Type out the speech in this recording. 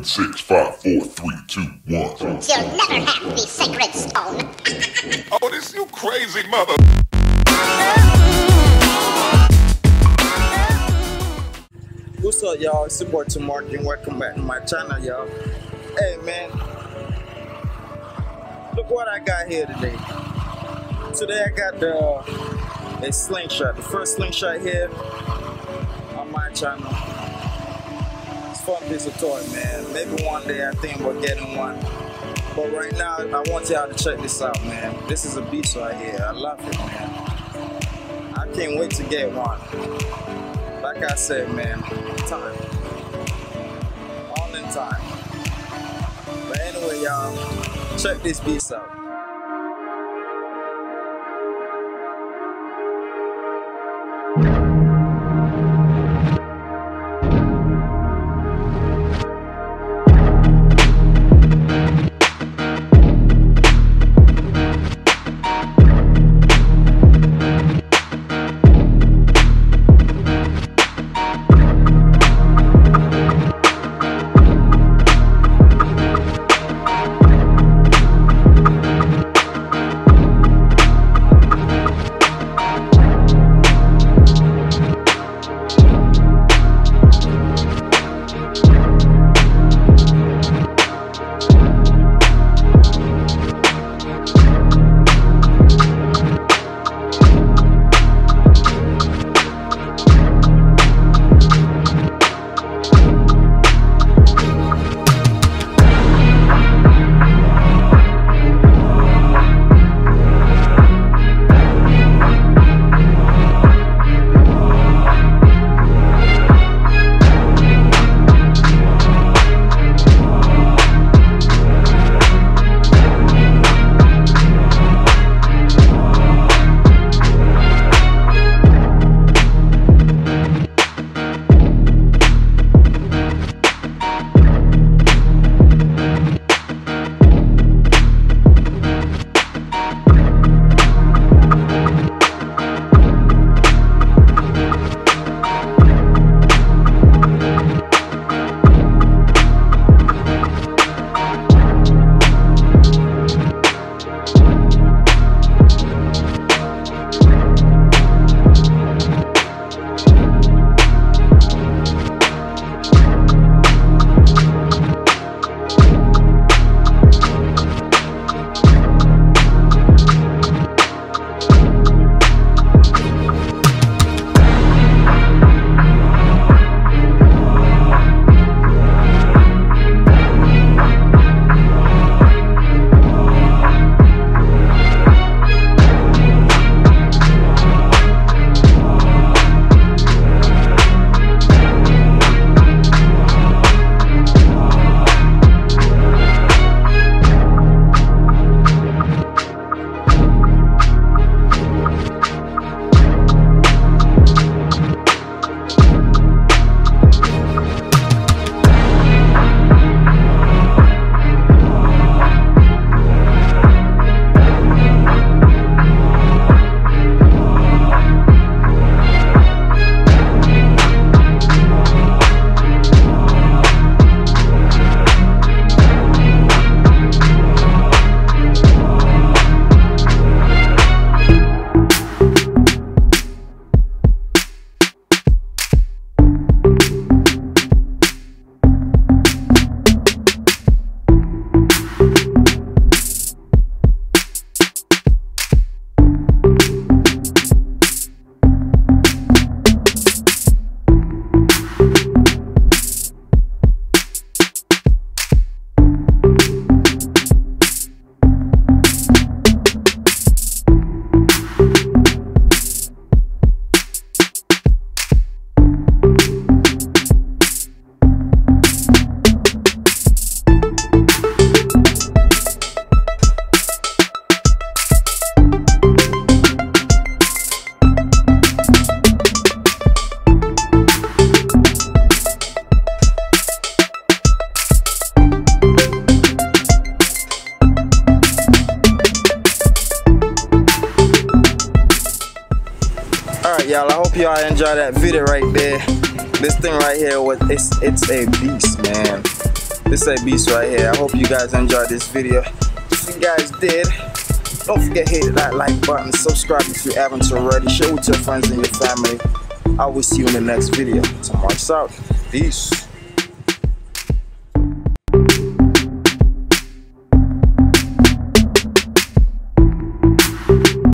7, 6, 5, 4, 3, 2, 1. You'll never have the sacred stone. Oh, this you crazy mother. What's up, y'all? It's your boy Mark, and welcome back to my channel, y'all. Hey, man, look what I got here today. Today I got a Slingshot, the first Slingshot here on my channel. It's a fun piece of toy, man. Maybe one day I think we're getting one. But right now, I want y'all to check this out, man. This is a beast right here. I love it, man. I can't wait to get one. Like I said, man, time. All in time. But anyway, y'all, check this beast out. Alright, y'all, I hope y'all enjoy that video right there. This thing right here, it's a beast, man. This is Beast right here. I hope you guys enjoyed this video. If you guys did, don't forget to hit that like button, subscribe if you haven't already, share with your friends and your family. I will see you in the next video. So much out. Peace.